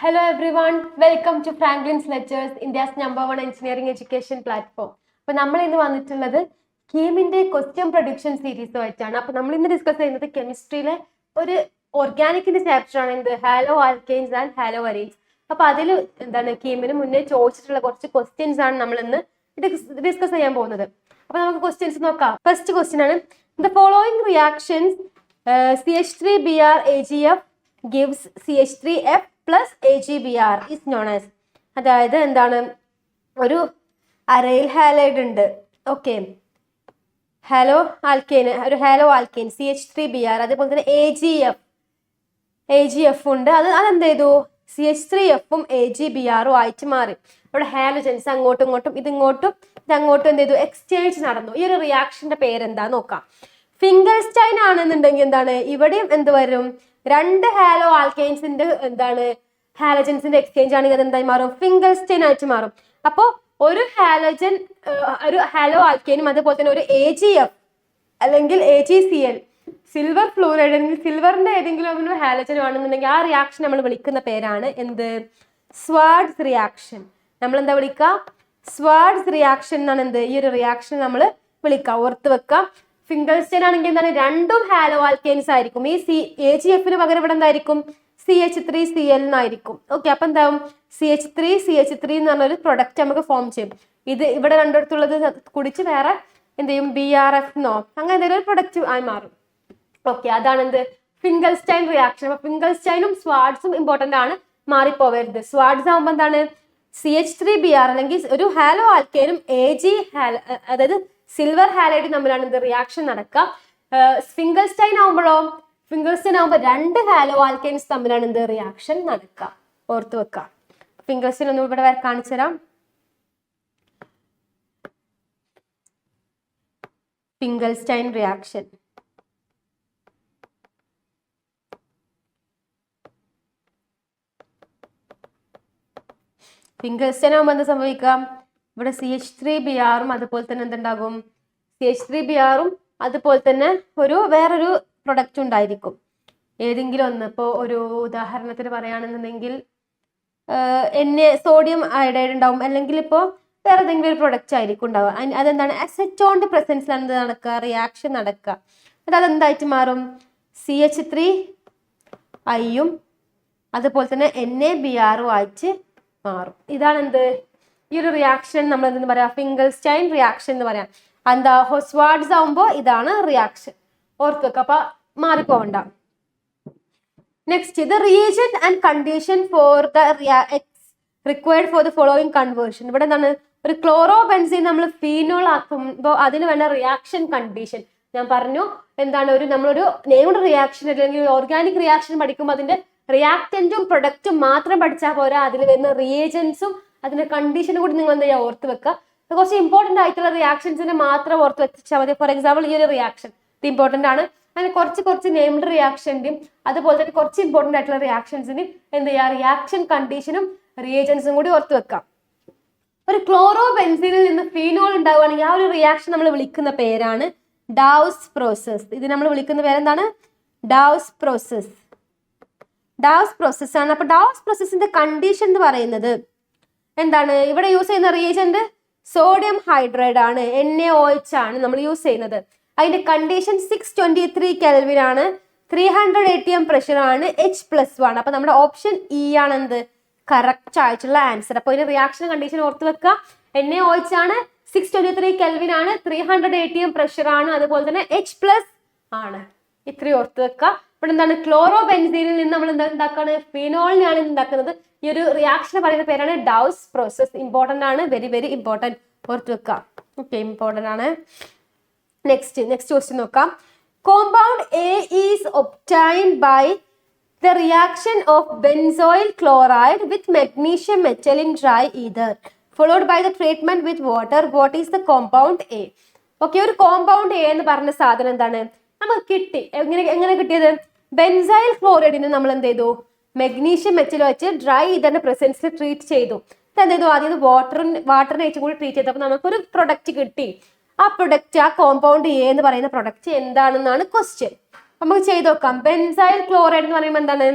Hello everyone, welcome to Franklin's Lectures, India's #1 engineering education platform. അപ്പോൾ നമ്മൾ ഇന്ന് വന്നിട്ടുള്ളത് കീമിന്റെ ക്വസ്റ്റ്യൻ പ്രൊഡിക്ഷൻ സീരീസുമായിട്ടാണ്. അപ്പോൾ നമ്മൾ ഇന്ന് ഡിസ്കസ് ചെയ്യുന്നത് കെമിസ്ട്രിയിലെ ഒരു ഓർഗാനിക്കിന്റെ ചാപ്റ്റർ ആണ്, എന്ത് haloalkanes and haloarenes. അപ്പോൾ അതിൽ എന്താണ് കീമിന് മുന്നേ ചോദിച്ചിട്ടുള്ള കുറച്ച് ക്വസ്റ്റ്യൻസ് ആണ് നമ്മൾ ഇന്ന് ഡിസ്കസ് ചെയ്യാൻ പോകുന്നത്. അപ്പോൾ നമുക്ക് ക്വസ്റ്റ്യൻസ് നോക്കാം. ഫസ്റ്റ് ക്വസ്റ്റ്യൻ ആണ്, the following reactions CH3Br AgF gives CH3F plus AgBr is known as. അതായത് എന്താണ്, ഒരു അരയിൽ ഹാലൈഡ് ഉണ്ട്, ഓക്കെ, ഹാലോ ആൽക്കെയിൻ, ഒരു ഹാലോ ആൽക്കെയിൻ CH3Br, അതേപോലെ തന്നെ AgF ഉണ്ട്. അതെന്ത് ചെയ്തു, CH3F AgBr ആയിട്ട് മാറി. അവിടെ ഹാലോജൻസ് അങ്ങോട്ടും ഇങ്ങോട്ടും ഇതങ്ങോട്ടും എന്ത് ചെയ്തു, എക്സ്ചേഞ്ച് നടന്നു. ഈ ഒരു റിയാക്ഷന്റെ പേരെന്താ നോക്കാം. ഫിംഗൽസ്റ്റൈൻ ആണെന്നുണ്ടെങ്കിൽ എന്താണ്, ഇവിടെയും എന്ത് വരും, രണ്ട് ഹാലോ ആൽക്കെയിൻസിന്റെ എന്താണ് ഹാലജൻസിന്റെ എക്സ്ചേഞ്ച് ആണെങ്കിൽ അതെന്തായി മാറും, ഫിംഗൽസ്റ്റൈൻ ആയിട്ട് മാറും. അപ്പോൾ ഒരു ഹാലജൻ, ഒരു ഹാലോ ആൽക്കെയിനും അതുപോലെ തന്നെ ഒരു AgF അല്ലെങ്കിൽ AgCl, സിൽവർ ഫ്ലൂറൈഡ് അല്ലെങ്കിൽ സിൽവറിന്റെ ഏതെങ്കിലും ഒരു ഹാലജൻ ആണെന്നുണ്ടെങ്കിൽ ആ റിയാക്ഷൻ നമ്മൾ വിളിക്കുന്ന പേരാണ് എന്ത്, സ്വാർട്സ് റിയാക്ഷൻ. നമ്മൾ എന്താ വിളിക്കുക, സ്വാർട്സ് റിയാക്ഷൻ എന്നാണ് എന്ത് ഈ ഒരു റിയാക്ഷൻ നമ്മൾ വിളിക്കുക. ഓർത്ത് വെക്കാം. ഫിംഗൽസ്റ്റൈൻ ആണെങ്കിൽ എന്താണ്, രണ്ടും ഹാലോ ആൽക്കെയിൻസ് ആയിരിക്കും. ഈ AgFന് പകരം ഇവിടെ എന്തായിരിക്കും, CH3Cl എന്നായിരിക്കും. ഓക്കെ, അപ്പൊ എന്താവും, CH3 എന്ന് പറഞ്ഞൊരു പ്രൊഡക്റ്റ് നമുക്ക് ഫോം ചെയ്യും. ഇത് ഇവിടെ രണ്ടിടത്തുള്ളത് കുടിച്ച് വേറെ എന്ത് ചെയ്യും, BRF എന്നോ അങ്ങനെ എന്തെങ്കിലും ഒരു പ്രൊഡക്റ്റ് ആയി മാറും. ഓക്കെ, അതാണ് എന്ത് ഫിംഗൽസ്റ്റൈൻ റിയാക്ഷൻ. അപ്പൊ ഫിംഗൽസ്റ്റൈനും സ്വാർട്സും ഇമ്പോർട്ടന്റ് ആണ്, മാറിപ്പോവരുത്. സ്വാർട്സ് ആകുമ്പോൾ എന്താണ്, CH3Br അല്ലെങ്കിൽ ഒരു ഹാലോ ആൽക്കെയിനും അതായത് സിൽവർ ഹാലൈഡ് തമ്മിലാണ് ഇത് റിയാക്ഷൻ നടക്കുക. ഫിംഗൽസ്റ്റൈൻ ആകുമ്പോഴോ, ഫിംഗൽസ്റ്റൈൻ ആകുമ്പോൾ രണ്ട് ഹാലോ ആൽക്കെയിൻസ് തമ്മിലാണ് എന്ത് റിയാക്ഷൻ നടക്കുക. ഓർത്ത് വെക്കാം. ഫിംഗൽസ്റ്റൈൻ ഒന്നും ഇവിടെ കാണിച്ചു തരാം. ഫിംഗൽസ്റ്റൈൻ റിയാക്ഷൻ, ഫിംഗൽസ്റ്റൈൻ ആകുമ്പോൾ എന്താ സംഭവിക്കാം, ഇവിടെ CH3Br അതുപോലെ തന്നെ എന്തുണ്ടാകും, CH3Br അതുപോലെ തന്നെ വേറൊരു പ്രൊഡക്റ്റ് ഉണ്ടായിരിക്കും, ഏതെങ്കിലും ഒന്ന്. ഇപ്പോൾ ഒരു ഉദാഹരണത്തിന് പറയുകയാണെന്നുണ്ടെങ്കിൽ സോഡിയം അയഡൈഡ് ഉണ്ടാവും, അല്ലെങ്കിൽ ഇപ്പോൾ വേറെ ഏതെങ്കിലും ഒരു പ്രൊഡക്റ്റ് ആയിരിക്കും ഉണ്ടാവുക. അതെന്താണ്, അസറ്റോണിന്റെ പ്രസൻസിലാണ് എന്ത് നടക്കുക, റിയാക്ഷൻ നടക്കുക. അതെന്തായിട്ട് മാറും, CH3I അതുപോലെ തന്നെ NaBr ആയിട്ട് മാറും. ഇതാണ് എന്ത് ഈ ഒരു റിയാക്ഷൻ നമ്മൾ എന്തെന്ന് പറയാം, ഫിംഗൽസ്റ്റൈൻ റിയാക്ഷൻ എന്ന് പറയാം. എന്താ, സ്വാർട്സ് ആവുമ്പോൾ ഇതാണ് റിയാക്ഷൻ. ഓർത്ത് വെക്കുക, അപ്പൊ മാറിപ്പോവണ്ട. നെക്സ്റ്റ്, ഇത് reagent and condition for the required for the following conversion. ഇവിടെ എന്താണ്, ഒരു ക്ലോറോ ബെൻസീൻ നമ്മൾ ഫീനോൾ ആക്കുമ്പോൾ അതിന് വേണ്ട റിയാക്ഷൻ കണ്ടീഷൻ ഞാൻ പറഞ്ഞു. എന്താണ്, നമ്മളൊരു നെയ്മഡ് റിയാക്ഷൻ അല്ലെങ്കിൽ ഓർഗാനിക് റിയാക്ഷൻ പഠിക്കുമ്പോൾ അതിന്റെ റിയാക്റ്റന്റും പ്രൊഡക്റ്റും മാത്രം പഠിച്ചാൽ പോരാ, അതിൽ വരുന്ന റിയേജൻസും അതിന്റെ കണ്ടീഷനും കൂടി നിങ്ങൾ എന്താ ചെയ്യുക, ഓർത്ത് വെക്കുക. കുറച്ച് ഇമ്പോർട്ടന്റ് ആയിട്ടുള്ള റിയാക്ഷൻസിനെ മാത്രം ഓർത്ത് വെച്ചാൽ മതി. ഫോർ എക്സാമ്പിൾ, ഈ ഒരു റിയാക്ഷൻ ഇത് ഇമ്പോർട്ടന്റ് ആണ്. അങ്ങനെ കുറച്ച് നെയ്മഡ് റിയാക്ഷന്റെയും അതുപോലെ തന്നെ കുറച്ച് ഇമ്പോർട്ടന്റ് ആയിട്ടുള്ള റിയാക്ഷൻസിനും എന്ത് ചെയ്യുക, റിയാക്ഷൻ കണ്ടീഷനും റിയേജൻസും കൂടി ഓർത്ത് വെക്കാം. ഒരു ക്ലോറോ ബെൻസീനിൽ നിന്ന് ഫീനോൾ ഉണ്ടാവുകയാണെങ്കിൽ ആ ഒരു റിയാക്ഷൻ നമ്മൾ വിളിക്കുന്ന പേരാണ് ഡാവ്സ് പ്രോസസ്. ഇത് നമ്മൾ വിളിക്കുന്ന പേരെന്താണ്, ഡാവ്സ് പ്രോസസ്. ഡാവ്സ് പ്രോസസ് ആണ്. അപ്പൊ ഡാവ്സ് പ്രോസസിന്റെ കണ്ടീഷൻ എന്ന് പറയുന്നത് എന്താണ്, ഇവിടെ യൂസ് ചെയ്യുന്ന റിയേജന്റ് സോഡിയം ഹൈഡ്രൈഡ് ആണ്, NaOH ആണ് നമ്മൾ യൂസ് ചെയ്യുന്നത്. അതിന്റെ കണ്ടീഷൻ 623 കെൽവിൻ ആണ്, 300 atm പ്രഷർ ആണ്, H+1. അപ്പൊ നമ്മുടെ ഓപ്ഷൻ E ആണ് എന്ത് കറക്റ്റ് ആയിട്ടുള്ള ആൻസർ. അപ്പൊ ഇതിന്റെ റിയാക്ഷൻ കണ്ടീഷൻ ഓർത്ത് വെക്കുക. NaOH ആണ്, 623 കെൽവിൻ ആണ്, 300 atm പ്രഷർ ആണ്, അതുപോലെ തന്നെ H+ ആണ്. ഇത്രയും ഓർത്ത് വെക്കുക. ഇവിടെ എന്താണ്, ക്ലോറോ ബെൻസീനിൽ നിന്ന് നമ്മൾ എന്താക്കാണ്, ഫിനോളിനെയാണ് ഉണ്ടാക്കുന്നത്. ഈ ഒരു റിയാക്ഷൻ പറയുന്ന പേരാണ് ഡാവ്സ് പ്രോസസ്. ഇമ്പോർട്ടന്റ് ആണ്, വെരി വെരി ഇമ്പോർട്ടന്റ്, ഓർത്ത് വെക്കുക. ഓക്കെ, ഇമ്പോർട്ടന്റ് ആണ്. നെക്സ്റ്റ് ക്വസ്റ്റ്യൻ നോക്കാം. Compound A is obtained by the reaction of benzoyl chloride with magnesium metal in dry ether followed by the treatment with water. What is the compound A? Okay, ഒരു compound A എന്ന് പറഞ്ഞ സാധനം എന്താണ്, നമുക്ക് കിട്ടി. എങ്ങനെ കിട്ടിയത്, ബെൻസൈൽ ക്ലോറൈഡിനെ നമ്മൾ എന്ത് ചെയ്തു, മെഗ്നീഷ്യം മെറ്റൽ വെച്ച് ഡ്രൈ ഈതറിന്റെ പ്രസൻസിൽ ട്രീറ്റ് ചെയ്തു. എന്ത് ചെയ്തു, ആദ്യം വാട്ടറിനെ വെച്ചും കൂടി ട്രീറ്റ് ചെയ്തു. അപ്പൊ നമുക്കൊരു പ്രൊഡക്റ്റ് കിട്ടി. ആ പ്രൊഡക്റ്റ്, ആ കോമ്പൗണ്ട് A എന്ന് പറയുന്ന പ്രൊഡക്റ്റ് എന്താണെന്നാണ് ക്വസ്റ്റ്യൻ. നമുക്ക് ചെയ്ത് നോക്കാം. ബെൻസൈൽ ക്ലോറൈഡ് എന്ന് പറയുമ്പോൾ എന്താണ്,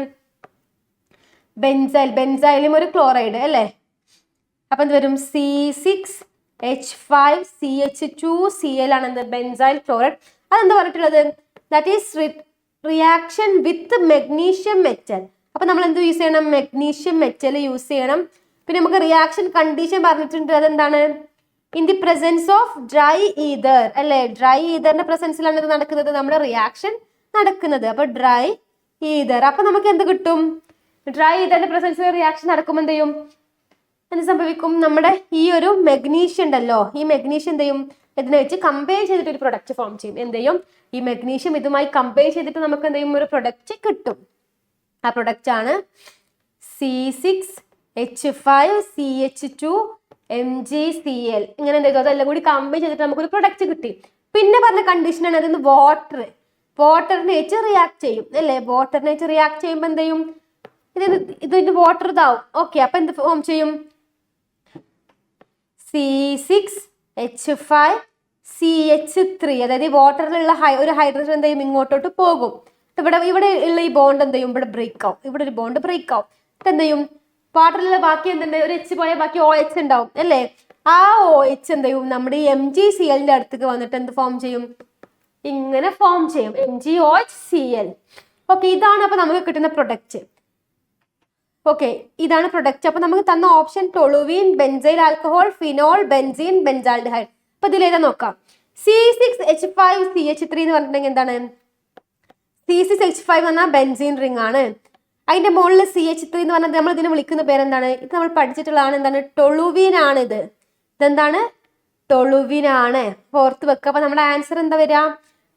ബെൻസൈലും ഒരു ക്ലോറൈഡ് അല്ലേ. അപ്പൊ എന്ത് വരും? C6H5CH2Cl ആണ് എന്ത്? Benzyl chloride. അതെന്താ പറഞ്ഞിട്ടുള്ളത്? That is reaction with magnesium metal. അപ്പൊ നമ്മൾ എന്ത് യൂസ് ചെയ്യണം? മെഗ്നീഷ്യം മെറ്റൽ യൂസ് ചെയ്യണം. പിന്നെ നമുക്ക് റിയാക്ഷൻ കണ്ടീഷൻ പറഞ്ഞിട്ടുണ്ട്. അതെന്താണ്? In the presence of dry ether അല്ലെ. ഡ്രൈ ഈതറിന്റെ പ്രസൻസിലാണ് ഇത് നടക്കുന്നത്, നമ്മുടെ റിയാക്ഷൻ നടക്കുന്നത്. അപ്പൊ ഡ്രൈ ഈതർ. അപ്പൊ നമുക്ക് എന്ത് കിട്ടും? ഡ്രൈ ഈതറിന്റെ പ്രസൻസിൽ റിയാക്ഷൻ നടക്കുമ്പോൾ എന്ത് ചെയ്യും? എന്ത് സംഭവിക്കും? നമ്മുടെ ഈ ഒരു മെഗ്നീഷ്യം ഉണ്ടല്ലോ, ഈ മെഗ്നീഷ്യം എന്ത് ചെയ്യും? ഇതിനെ വെച്ച് കമ്പയർ ചെയ്തിട്ട് ഒരു പ്രൊഡക്റ്റ് ഫോം ചെയ്യും. എന്ത് ചെയ്യും? ഈ മെഗ്നീഷ്യം ഇതുമായി കമ്പയർ ചെയ്തിട്ട് നമുക്ക് എന്ത് ചെയ്യും? ഒരു പ്രൊഡക്റ്റ് കിട്ടും. ആ പ്രൊഡക്റ്റ് ആണ് C6H5CH2MgCl. ഇങ്ങനെ എന്ത് ചെയ്തു? അതെല്ലാം കൂടി കമ്പയർ ചെയ്തിട്ട് നമുക്കൊരു പ്രൊഡക്റ്റ് കിട്ടി. പിന്നെ പറഞ്ഞ കണ്ടീഷനാണ് അതിന് വാട്ടറിനെ വെച്ച് റിയാക്ട് ചെയ്യും അല്ലേ. വാട്ടറിനെ വെച്ച് റിയാക്ട് ചെയ്യുമ്പോൾ എന്ത് ചെയ്യും? ഇതിന്റെ വാട്ടർ ഇതാവും. ഓക്കെ, അപ്പൊ എന്ത് ഫോം ചെയ്യും? C6H5CH3. അതായത് ഈ വാട്ടറിലുള്ള ഒരു ഹൈഡ്രജൻ എന്ത് ചെയ്യും? ഇങ്ങോട്ടോട്ട് പോകും. ഇവിടെ ഉള്ള ഈ ബോണ്ട് എന്ത് ചെയ്യും? ഇവിടെ ബ്രേക്ക് ആവും. ഇവിടെ ഒരു ബോണ്ട് ബ്രേക്ക് ആവും. എന്ത് ചെയ്യും? വാട്ടറിലുള്ള ബാക്കി എന്തുണ്ട്? ഒരു H പോയാൽ ബാക്കി OH ഉണ്ടാവും അല്ലേ. ആ OH എന്ത് ചെയ്യും? നമ്മുടെ ഈ MgClന്റെ അടുത്തേക്ക് വന്നിട്ട് എന്ത് ഫോം ചെയ്യും? ഇങ്ങനെ ഫോം ചെയ്യും, MgOHCl. ഓക്കെ, ഇതാണ് അപ്പൊ നമുക്ക് കിട്ടുന്ന പ്രൊഡക്റ്റ്. ഓക്കെ, ഇതാണ് പ്രൊഡക്റ്റ്. അപ്പൊ നമുക്ക് തന്ന option toluene, benzyl alcohol, phenol, benzene, benzaldehyde. അപ്പൊ ഇതിലേതാ നോക്കാം. C6H5CH3 എന്ന് പറഞ്ഞിട്ടുണ്ടെങ്കിൽ എന്താണ്? C6H5 എന്ന ബെൻസീൻ റിംഗ് ആണ്. അതിന്റെ മുകളിൽ CH3 എന്ന് പറഞ്ഞാൽ നമ്മൾ ഇതിനെ വിളിക്കുന്ന പേരെന്താണ്? ഇത് നമ്മൾ പഠിച്ചിട്ടുള്ളതാണ്. എന്താണ്? ടൊളുവീൻ ആണ്. ഇതെന്താണ്? ടൊളുവിൻ ആണ്. ഓർത്ത് വെക്കുക. അപ്പൊ നമ്മുടെ ആൻസർ എന്താ വരിക?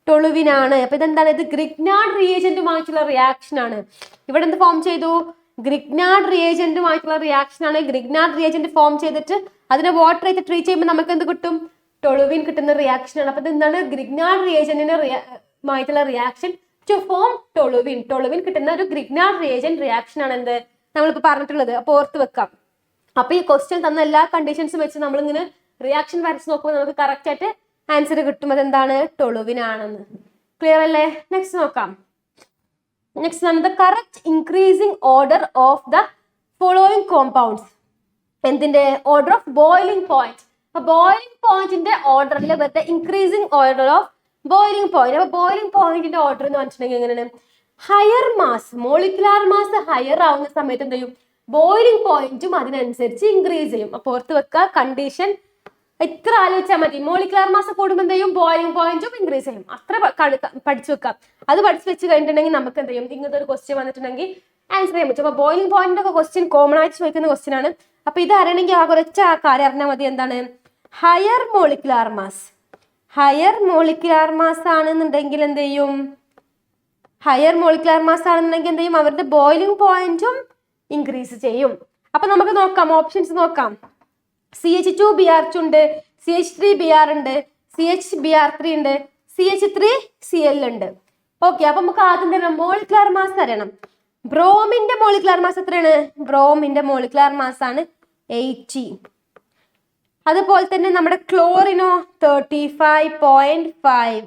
ടൊളുവിൻ ആണ്. അപ്പൊ ഇതെന്താണ്? ഇത് ഗ്രിഗ്നാർഡ് റിയേജന്റുമായിട്ടുള്ള റിയാക്ഷൻ ആണ്. ഇവിടെ എന്ത് ഫോം ചെയ്തു? ഗ്രിഗ്നാർഡ് റിയേജന്റുമായിട്ടുള്ള റിയാക്ഷൻ ആണ്. ഗ്രിഗ്നാർഡ് റിയേജന്റ് ഫോം ചെയ്തിട്ട് അതിനെ വാട്ടർ ആയിട്ട് ട്രീറ്റ് ചെയ്യുമ്പോൾ നമുക്ക് എന്ത് കിട്ടും? ടൊളുവിൻ കിട്ടുന്ന റിയാക്ഷൻ ആണ്. അപ്പൊ ഇതെന്താണ്? ഗ്രിഗ്നാർഡ് റിയേജന്റിന്റെ മായിട്ടുള്ള reaction to form toluene. Toluene കിട്ടുന്ന ഒരു ഗ്രിഗ്നാർഡ് റിയേജന്റ് റിയാക്ഷൻ ആണ് എന്ത് നമ്മളിപ്പോ പറഞ്ഞിട്ടുള്ളത്. അപ്പൊ ഓർത്ത് വെക്കാം. അപ്പൊ ഈ ക്വസ്റ്റ്യൻ തന്ന എല്ലാ കണ്ടീഷൻസും വെച്ച് നമ്മളിങ്ങനെ റിയാക്ഷൻ വരച്ച് നോക്കുമ്പോൾ നമുക്ക് കറക്റ്റ് ആയിട്ട് ആൻസർ കിട്ടും. അതെന്താണ്? ടൊളുവിൻ ആണെന്ന്. ക്ലിയർ അല്ലേ? നെക്സ്റ്റ് നോക്കാം. നെക്സ്റ്റ് ആണ് the correct increasing order of the following compounds. എന്തിന്റെ ഓർഡർ ഓഫ് ബോയിലിംഗ് പോയിന്റ്? അപ്പൊ ബോയിലിംഗ് പോയിന്റിന്റെ ഓർഡറിൽ വരുന്ന increasing order of boiling point. അപ്പൊ ബോയിലിംഗ് പോയിന്റിന്റെ ഓർഡർ എന്ന് പറഞ്ഞിട്ടുണ്ടെങ്കിൽ എങ്ങനെയാണ്? Higher mass, molecular mass higher ആവുന്ന സമയത്ത് എന്ത് ചെയ്യും? ബോയിലിംഗ് പോയിന്റും അതിനനുസരിച്ച് ഇൻക്രീസ് ചെയ്യും. അപ്പൊ ഓർത്ത് വെക്കുക കണ്ടീഷൻ ഇത്ര ആലോചിച്ചാൽ മതി. മോളിക്കുലാർ മാസ് കൂടുമ്പോൾ എന്ത് ചെയ്യും? ബോയിലിംഗ് പോയിന്റും ഇൻക്രീസ് ചെയ്യും. അത്ര പഠിച്ചു വെക്കാം. അത് പഠിച്ചു വെച്ച് കഴിഞ്ഞിട്ടുണ്ടെങ്കിൽ നമുക്ക് എന്ത് ചെയ്യും? ഇങ്ങനത്തെ ഒരു ക്വസ്റ്റ്യൻ വന്നിട്ടുണ്ടെങ്കിൽ ആൻസർ ചെയ്യാൻ പറ്റും. അപ്പൊ ബോയിലിംഗ് പോയിന്റ് ഒക്കെ ക്വസ്റ്റ്യൻ കോമൺ ആയിട്ട് ചോദിക്കുന്ന ക്വസ്റ്റ്യൻ ആണ്. അപ്പൊ ഇത് അറിയണമെങ്കിൽ ആ കുറച്ച് ആ കാര്യം അറിഞ്ഞാൽ മതി. എന്താണ്? Higher molecular mass. Higher molecular mass ആണെന്നുണ്ടെങ്കിൽ എന്ത് ചെയ്യും? ഹയർ മോളിക്കുലാർ മാസ് ആണെന്നുണ്ടെങ്കിൽ എന്ത് ചെയ്യും? അവരുടെ ബോയിലിംഗ് പോയിന്റും ഇൻക്രീസ് ചെയ്യും. അപ്പൊ നമുക്ക് നോക്കാം, ഓപ്ഷൻസ് നോക്കാം. CH2Br2 ഉണ്ട്, CH3Br ഉണ്ട്, CHBr3 ഉണ്ട്, CH3Cl ഉണ്ട്. ഓക്കെ, അപ്പൊ നമുക്ക് ആദ്യം തന്നെ മോളിക്കുലാർ മാസ് അറിയണം. ബ്രോമിന്റെ മോളിക്കുലാർ മാസ് എത്രയാണ്? ബ്രോമിന്റെ മോളിക്കുലാർ മാസ് ആണ് 80. അതുപോലെ തന്നെ നമ്മുടെ ക്ലോറിനോ 35.5.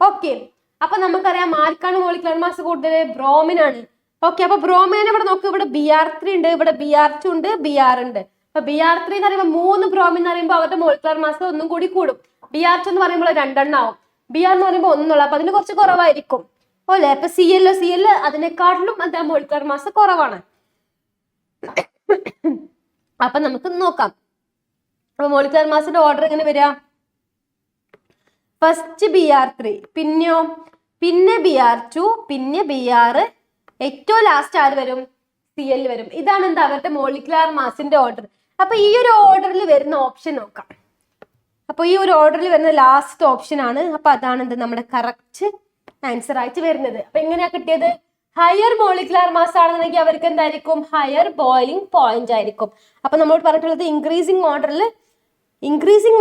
ഓക്കെ, അപ്പൊ നമുക്കറിയാം ആർക്കാണ് മോളിക്കുലാർ മാസ് കൂടുതൽ? ബ്രോമിനാണ്. ഓക്കെ, അപ്പൊ ബ്രോമിനെ ഇവിടെ നോക്ക്. ഇവിടെ Br3 ഉണ്ട്, ഇവിടെ Br2 ഉണ്ട്, Br ഉണ്ട്. അപ്പൊ Br3 എന്ന് പറയുമ്പോൾ 3 ബ്രോമിൻ എന്ന് പറയുമ്പോൾ അവരുടെ മോളിക്കുലാർ മാസ് ഒന്നും കൂടി കൂടും. Br2 എന്ന് പറയുമ്പോൾ 2 ആവും. Br എന്ന് പറയുമ്പോൾ 1 അപ്പൊ അതിന് കുറച്ച് കുറവായിരിക്കും അല്ലേ. അപ്പൊ Cl അതിനെക്കാട്ടിലും എന്താ മോളിക്കുലാർ മാസ് കുറവാണ്. അപ്പൊ നമുക്ക് നോക്കാം. അപ്പൊ മോളിക്കുലാർ മാസിന്റെ ഓർഡർ എങ്ങനെ വരിക? ഫസ്റ്റ് Br3, പിന്നെ Br2, പിന്നെ Br, ഏറ്റവും ലാസ്റ്റ് ആര് വരും? Cl വരും. ഇതാണ് എന്താ അവരുടെ മോളിക്കുലാർ മാസിന്റെ ഓർഡർ. അപ്പൊ ഈ ഒരു ഓർഡറിൽ വരുന്ന ഓപ്ഷൻ നോക്കാം. അപ്പൊ ഈ ഒരു ഓർഡറിൽ വരുന്ന ലാസ്റ്റ് ഓപ്ഷൻ ആണ്. അപ്പൊ അതാണ് എന്ത് നമ്മുടെ കറക്റ്റ് ആൻസർ ആയിട്ട് വരുന്നത്. അപ്പൊ എങ്ങനെയാ കിട്ടിയത്? ഹയർ മോളിക്കുലാർ മാസ് ആണെന്നുണ്ടെങ്കിൽ അവർക്ക് എന്തായിരിക്കും? ഹയർ ബോയിലിംഗ് പോയിന്റ് ആയിരിക്കും. അപ്പൊ നമ്മളോട് പറഞ്ഞിട്ടുള്ളത് ഇൻക്രീസിംഗ്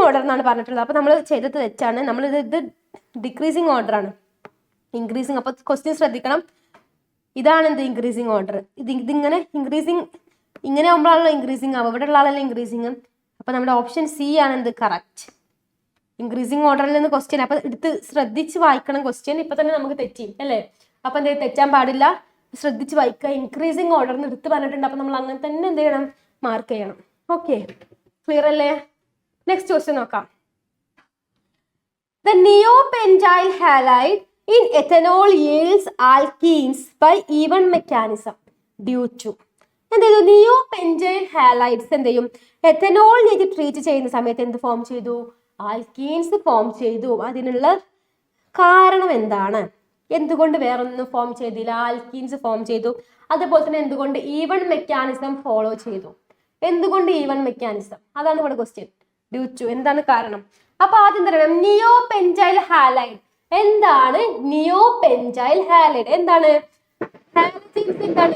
ഓർഡർ എന്നാണ് പറഞ്ഞിട്ടുള്ളത്. അപ്പൊ നമ്മൾ ചെയ്തത് തെറ്റാണ്. നമ്മൾ ഇത് ഡിക്രീസിംഗ് ഓർഡർ ആണ്. ഇൻക്രീസിംഗ്. അപ്പൊ ക്വസ്റ്റ്യൻ ശ്രദ്ധിക്കണം. ഇതാണ് എന്ത്? Increasing order. ഇതിങ്ങനെ ഇൻക്രീസിംഗ് ഇങ്ങനെ ആകുമ്പോഴാണല്ലോ ഇൻക്രീസിംഗ് ആവുക. ഇവിടെ ഉള്ള ആളല്ലേ ഇൻക്രീസിംഗ്. അപ്പൊ നമ്മുടെ ഓപ്ഷൻ C ആണ് എന്ത്? കറക്റ്റ്. ഇൻക്രീസിംഗ് ഓർഡറിൽ നിന്ന് ക്വസ്റ്റ്യൻ. അപ്പൊ എടുത്ത് ശ്രദ്ധിച്ച് വായിക്കണം ക്വസ്റ്റ്യൻ. ഇപ്പൊ തന്നെ നമുക്ക് തെറ്റി അല്ലേ. അപ്പൊ എന്താ തെറ്റാൻ പാടില്ല. ശ്രദ്ധിച്ച് വായിക്കുക. ഇൻക്രീസിങ് ഓർഡർ എന്ന് എടുത്ത് പറഞ്ഞിട്ടുണ്ട്. അപ്പൊ നമ്മൾ അങ്ങനെ തന്നെ എന്ത് ചെയ്യണം, മാർക്ക് ചെയ്യണം. ഓക്കെ, ക്ലിയർ അല്ലേ? നെക്സ്റ്റ് ക്വസ്റ്റ്യൻ നോക്കാം. The neopentyl halide in ethanol yields alkenes by even mechanism due to എന്ത് ചെയ്തു? നിയോപെൻറ്റൈൽ ഹാലൈഡ്സ് എന്ത് ചെയ്യും? എഥനോളിലേക്ക് ട്രീറ്റ് ചെയ്യുന്ന സമയത്ത് എന്ത് ഫോം ചെയ്തു? ആൽക്കീൻസ് ഫോം ചെയ്തു. അതിനുള്ള കാരണം എന്താണ്? എന്തുകൊണ്ട് വേറൊന്നും ഫോം ചെയ്തില്ല, ആൽക്കീൻസ് ഫോം ചെയ്തു? അതുപോലെ തന്നെ എന്തുകൊണ്ട് ഈവൺ മെക്കാനിസം ഫോളോ ചെയ്തു? എന്തുകൊണ്ട് ഈവൺ മെക്കാനിസം? അതാണ് ഇവിടെ ക്വസ്റ്റ്യൻ. ഡ്യൂ ടു, എന്താണ് കാരണം? അപ്പൊ ആദ്യം തരണം നിയോപെൻറ്റൈൽ ഹാലൈഡ്. എന്താണ് നിയോപെൻറ്റൈൽ ഹാലൈഡ്? എന്താണ് ഹാലജൻസ്? എന്താണ്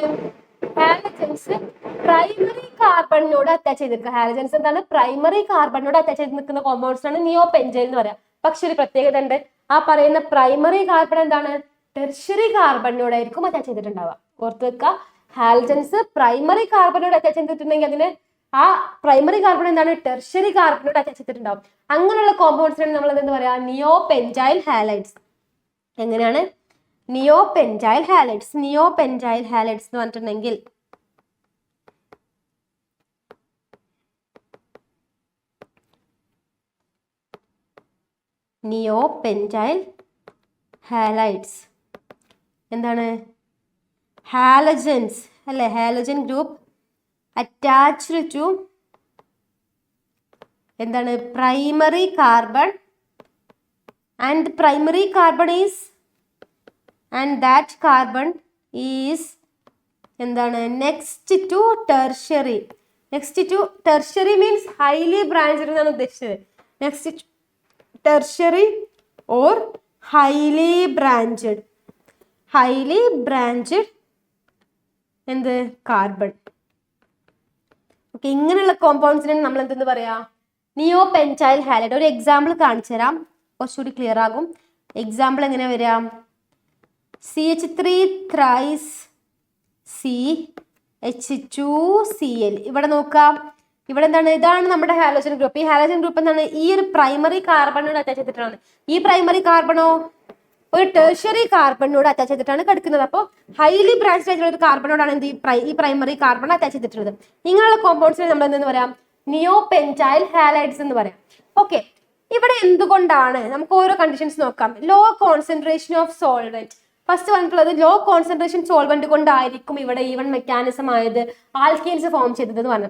ഹാലജൻസ്? പ്രൈമറി കാർബണിനോട് അറ്റാച്ച് ചെയ്തിരിക്കുക. ഹാലജൻസ് എന്താണ്? പ്രൈമറി കാർബണിനോട് അറ്റാച്ച് ചെയ്ത് നിൽക്കുന്ന കോമ്പൗണ്ട്സ് ആണ് നിയോപെൻറ്റൈൽ എന്ന് പറയാം. പക്ഷെ ഒരു പ്രത്യേകത ഉണ്ട്, ആ പറയുന്ന പ്രൈമറി കാർബൺ എന്താണ്? ടെർഷ്യറി കാർബണിനോടായിരിക്കും അറ്റാച്ച് ചെയ്തിട്ടുണ്ടാവുക. ഓർത്ത് വെക്കുക, ഹാലജൻസ് പ്രൈമറി കാർബണിനോട് അറ്റാച്ച് ചെയ്തിട്ടുണ്ടെങ്കിൽ അതിന് ആ പ്രൈമറി കാർബൺ എന്താണ്? ടെർഷ്യറി കാർബണിനോട് അറ്റാച്ച് ചെയ്തിട്ടുണ്ടാവും. അങ്ങനെയുള്ള കോമ്പൗണ്ട്സിനാണ് നമ്മൾ എന്തെന്ന് പറയാ? Neopentyl halides. എങ്ങനെയാണ്? Neopentyl halides. നിയോപെൻറ്റൈൽ ഹാലൈഡ്സ് എന്ന് പറഞ്ഞിട്ടുണ്ടെങ്കിൽ നിയോപെൻറ്റൈൽ ഹാലൈഡ്സ് എന്താണ്? ഹാലജൻസ് അല്ലെ? ഹാലജൻ ഗ്രൂപ്പ് അറ്റാച്ച്ഡ് ടു എന്താണ്? Primary carbon and primary carbon is and that carbon is എന്താണ്? Next to tertiary. Next to tertiary means highly branched എന്നാണ് ഉദ്ദേശിച്ചത്. Next tertiary or highly branched. Highly branched എന്ത്? Carbon. Okay, ഇങ്ങനെയുള്ള കോമ്പൗണ്ട്സിനെ നമ്മൾ എന്തെന്ന് പറയാ? നിയോപെൻറ്റൈൽ halide. ഒരു എക്സാമ്പിൾ കാണിച്ചു തരാം, കുറച്ചുകൂടി ക്ലിയർ ആകും. എക്സാമ്പിൾ എങ്ങനെ വരാം? CH3 thrice CH2Cl. ഇവിടെ നോക്കാം, ഇവിടെ എന്താണ്? ഇതാണ് നമ്മുടെ ഹാലോജൻ ഗ്രൂപ്പ്. ഈ ഹാലോജൻ ഗ്രൂപ്പ് എന്താണ്? ഈ ഒരു പ്രൈമറി കാർബണിനോട് അറ്റാച്ച് ചെയ്തിട്ടാണ്. ഈ പ്രൈമറി കാർബണോ ഒരു ടെർഷ്യറി കാർബണിനോട് അറ്റാച്ച് ചെയ്തിട്ടാണ് കിടക്കുന്നത്. അപ്പോൾ ഹൈലി ബ്രാഞ്ച് ആയിട്ടുള്ള ഒരു കാർബണോടാണ് എന്ത്? ഈ പ്രൈമറി കാർബൺ അറ്റാച്ച് ചെയ്തിട്ടുള്ളത്. ഇങ്ങനെയുള്ള കോമ്പൗണ്ട്സിനെ നമ്മൾ എന്തെന്ന് പറയാം? നിയോപെൻറ്റൈൽ ഹാലൈഡ്സ് എന്ന് പറയാം. ഓക്കെ, ഇവിടെ എന്തുകൊണ്ടാണ്? നമുക്ക് ഓരോ കണ്ടീഷൻസ് നോക്കാം. Low concentration of solvent. First പറഞ്ഞിട്ടുള്ളത് ലോ കോൺസെൻട്രേഷൻ സോൾവെന്റ് കൊണ്ടായിരിക്കും ഇവിടെ ഈവൺ മെക്കാനിസം ആയത്, ആൽക്കീൻസ് ഫോം ചെയ്തത് എന്ന് പറഞ്ഞു.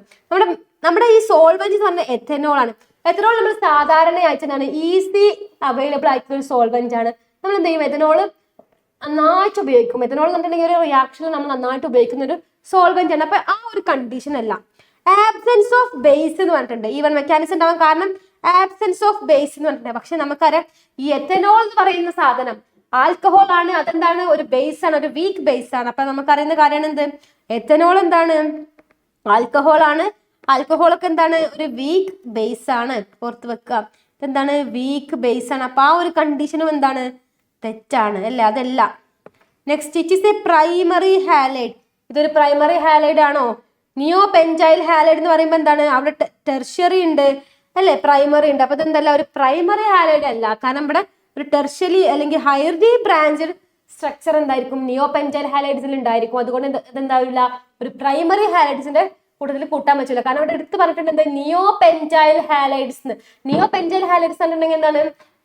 നമ്മുടെ ഈ സോൾവെന്റ് എന്ന് പറഞ്ഞാൽ എഥനോൾ ആണ്. എഥനോൾ നമ്മൾ സാധാരണയായിട്ട് എന്താണ്? ഈസി അവൈലബിൾ ആയിട്ടുള്ള ഒരു സോൾവെന്റ് ആണ്. നമ്മൾ എന്ത് ചെയ്യും? എഥനോൾ നന്നായിട്ട് ഉപയോഗിക്കും. എഥനോൾ എന്നുണ്ടെങ്കിൽ ഒരു റിയാക്ഷനിൽ നമ്മൾ നന്നായിട്ട് ഉപയോഗിക്കുന്ന ഒരു സോൾവെന്റ് ആണ്. അപ്പൊ ആ ഒരു കണ്ടീഷൻ അല്ല. ആബ്സെൻസ് ഓഫ് ബേസ് എന്ന് പറഞ്ഞിട്ടുണ്ട്. ഈവൺ മെക്കാനിസം ഉണ്ടാവാൻ കാരണം ആബ്സെൻസ് ഓഫ് ബേസ് എന്ന് പറഞ്ഞിട്ടുണ്ട്. പക്ഷെ നമുക്കറിയാം ഈ എഥനോൾ എന്ന് പറയുന്ന സാധനം ആൽക്കഹോൾ ആണ്. അതെന്താണ്? ഒരു ബേസ് ആണ്, ഒരു വീക്ക് ബേസ് ആണ്. അപ്പൊ നമുക്കറിയുന്ന കാര്യമാണ് എന്ത്? എഥനോൾ എന്താണ്? ആൽക്കഹോൾ ആണ്. ആൽക്കഹോളൊക്കെ എന്താണ്? ഒരു വീക്ക് ബേസ് ആണ്. ഓർത്ത് വെക്കുക, ഇതെന്താണ്? വീക്ക് ബേസ് ആണ്. അപ്പൊ ആ ഒരു കണ്ടീഷനും എന്താണ്? തെറ്റാണ് അല്ലേ? അതല്ല. Next, it is A primary halide. ഇതൊരു പ്രൈമറി ഹാലൈഡ് ആണോ? നിയോപെൻറ്റൈൽ ഹാലൈഡ് എന്ന് പറയുമ്പോൾ എന്താണ്? അവിടെ ടെർഷ്യറി ഉണ്ട് അല്ലെ? പ്രൈമറി ഉണ്ട്. അപ്പൊ ഇതെന്തല്ല? ഒരു പ്രൈമറി ഹാലൈഡ് അല്ല. കാരണം ഇവിടെ ഒരു ടെർഷ്യറി അല്ലെങ്കിൽ ഹൈലി ബ്രാഞ്ചഡ് സ്ട്രക്ചർ എന്തായിരിക്കും? നിയോപെൻറ്റൈൽ ഹാലൈഡ്സിൽ ഉണ്ടായിരിക്കും. അതുകൊണ്ട് ഇതെന്താവില്ല? ഒരു പ്രൈമറി ഹാലൈഡ്സിന്റെ കൂടുതൽ കൂട്ടാൻ പറ്റില്ല. കാരണം ഇവിടെ എടുത്ത് പറഞ്ഞിട്ടുണ്ട് എന്താ? നിയോപെൻറ്റൈൽ ഹാലൈഡ്സ്. നിയോപെൻറ്റൈൽ ഹാലൈഡ്സ് പറഞ്ഞിട്ടുണ്ടെങ്കിൽ എന്താണ്?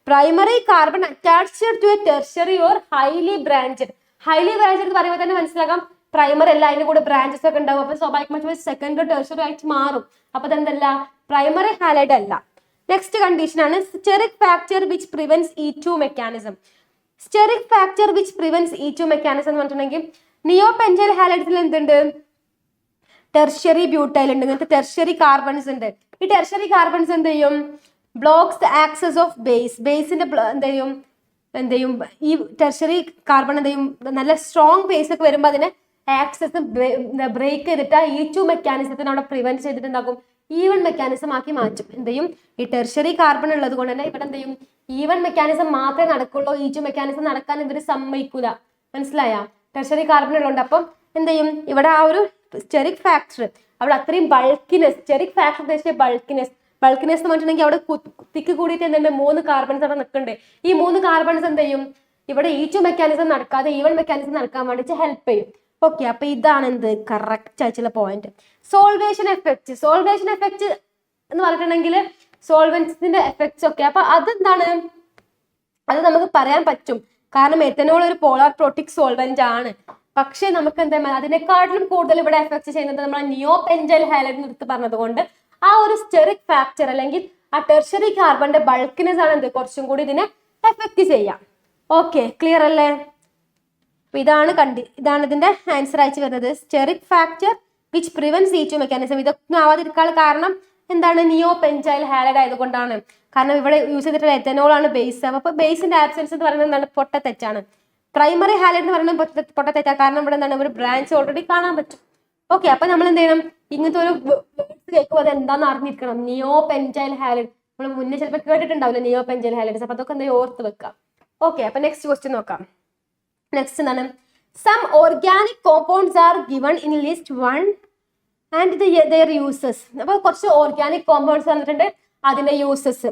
Primary carbon attached to a tertiary or highly branched. Highly branched എന്ന് പറയുമ്പോൾ തന്നെ മനസ്സിലാക്കാം പ്രൈമറി അല്ല, അതിന്റെ കൂടെ ബ്രാഞ്ചസ് ഒക്കെ ഉണ്ടാവും. അപ്പൊ സ്വാഭാവികമായിട്ട് സെക്കൻഡ് ടെർഷ്യറി ആയിട്ട് മാറും. അപ്പൊ ഇതെന്തല്ല? പ്രൈമറി ഹാലൈഡ് അല്ല. നെക്സ്റ്റ് കണ്ടീഷൻ ആണ് steric factor which prevents E2 mechanism. Steric factor which prevents E2 mechanism എന്ന് പറഞ്ഞിട്ടുണ്ടെങ്കിൽ നിയോപെൻറ്റൈൽ ഹാലൈഡ്സിൽ എന്തുണ്ട്? ടെർഷ്യറി ബ്യൂട്ടൈൽ ഉണ്ട്. ഇങ്ങനത്തെ ടെർഷ്യറി കാർബൺസ് ഉണ്ട്. ഈ ടെർഷ്യറി കാർബൺസ് എന്ത് ചെയ്യും? Blocks the access of base. ബേസിന്റെ എന്ത് ചെയ്യും? ഈ ടെർഷ്യറി കാർബൺ എന്ത് ചെയ്യും? നല്ല സ്ട്രോങ് ബേസ് ഒക്കെ വരുമ്പോൾ അതിനെ ആക്സസ് ബ്രേക്ക് ചെയ്തിട്ട് E2 മെക്കാനിസത്തിന് അവിടെ പ്രിവെന്റ് ചെയ്തിട്ടുണ്ടാകും. ഈവൺ മെക്കാനിസം ആക്കി മാറ്റും. എന്ത് ചെയ്യും? ഈ ടെർഷ്യറി കാർബൺ ഉള്ളത് കൊണ്ട് തന്നെ ഇവിടെ എന്ത് ചെയ്യും? ഈവൺ മെക്കാനിസം മാത്രമേ നടക്കുള്ളൂ. E2 മെക്കാനിസം നടക്കാൻ ഇവർ സമ്മതിക്കൂല. മനസ്സിലായ? ടെർഷ്യറി കാർബൺ ഉള്ളതുകൊണ്ട്. അപ്പം എന്ത് ചെയ്യും? ഇവിടെ ആ ഒരു സ്റ്റെറിക് ഫാക്ടർ അവിടെ അത്രയും ബൾക്കിനെസ്. സ്റ്റെറിക് ഫാക്ടർ ഉദ്ദേശിച്ച ബൾക്കിനെസ് എന്ന് പറഞ്ഞിട്ടുണ്ടെങ്കിൽ അവിടെ തിക്ക് കൂടിയിട്ട് എന്തുണ്ട്? 3 കാർബൺസ് അവിടെ നിൽക്കുന്നുണ്ട്. ഈ 3 കാർബൺസ് എന്ത് ചെയ്യും? ഇവിടെ E2 മെക്കാനിസം നടക്കാതെ ഈവൺ മെക്കാനിസം നടക്കാൻ വേണ്ടിയിട്ട് ഹെൽപ്പ് ചെയ്യും. ഓക്കെ, അപ്പൊ ഇതാണ് എന്ത് കറക്റ്റ് ആയിട്ടുള്ള പോയിന്റ്. സോൾവേഷൻ എഫക്റ്റ് എന്ന് പറഞ്ഞിട്ടുണ്ടെങ്കിൽ സോൾവെന്റ്സിന്റെ എഫക്ട്സ് ഒക്കെ, അപ്പൊ അതെന്താണ്, അത് നമുക്ക് പറയാൻ പറ്റും. കാരണം എത്തനോൾ ഒരു പോളാർ പ്രോട്ടിക് സോൾവെന്റ് ആണ്. പക്ഷെ നമുക്ക് എന്താ അതിനെക്കാട്ടിലും കൂടുതൽ ഇവിടെ എഫക്ട് ചെയ്യുന്നത് നമ്മളെ നിയോപെൻറ്റൈൽ ഹാലൈഡ് എടുത്ത് പറഞ്ഞതുകൊണ്ട് ആ ഒരു സ്റ്റെറിക് ഫാക്ടർ അല്ലെങ്കിൽ ആ ടെർഷറി കാർബണിന്റെ ബൾക്കിനെസ് ആണ് എന്ത് കുറച്ചും കൂടി ഇതിനെ എഫക്ട് ചെയ്യാം. ഓക്കെ, ക്ലിയർ അല്ലേ? ഇതാണ് ഇതിന്റെ ആൻസർ ആയിട്ട് വരുന്നത്. Steric factor which prevents E2 mechanism. ഇതൊന്നും ആവാതിരിക്കാൻ കാരണം എന്താണ്, നിയോപെൻറ്റൈൽ ഹാലൈഡ് ആയതുകൊണ്ടാണ്. കാരണം ഇവിടെ യൂസ് ചെയ്തിട്ടുള്ള എത്തനോൾ ആണ് ബേസ്. അപ്പൊ ബേസിന്റെ ആബ്സെൻസ് എന്ന് പറയുന്നത് എന്താണ്, പൊട്ടത്തെറ്റാണ്. പ്രൈമറി ഹാലൈഡ് എന്ന് പറയുന്നത് പൊട്ടത്തെറ്റാണ്. കാരണം ഇവിടെ എന്താണ്, ഒരു ബ്രാഞ്ച് ഓൾറെഡി കാണാൻ പറ്റും. ഓക്കെ, അപ്പൊ നമ്മൾ എന്ത് ചെയ്യണം, ഇങ്ങനത്തെ ഒരു വേർഡ്സ് കേൾക്കുമ്പോൾ അത് എന്താണെന്ന് അറിഞ്ഞിരിക്കണം. നിയോപെൻറ്റൈൽ ഹാലൈഡ് നമ്മൾ മുന്നേ ചിലപ്പോൾ കേട്ടിട്ടുണ്ടാവില്ല നിയോപെൻറ്റൈൽ ഹാലൈഡ്സ്. അപ്പൊ അതൊക്കെ എന്താ ഓർത്ത് വെക്കാം. ഓക്കെ, അപ്പൊ നെക്സ്റ്റ് ക്വസ്റ്റ്യൻ നോക്കാം. നെക്സ്റ്റ് എന്താണ്, some organic compounds are given in list 1 and their uses. അപ്പൊ കുറച്ച് ഓർഗാനിക് കോമ്പൗണ്ട്സ് തന്നിട്ടുണ്ട്, അതിന്റെ യൂസസ്.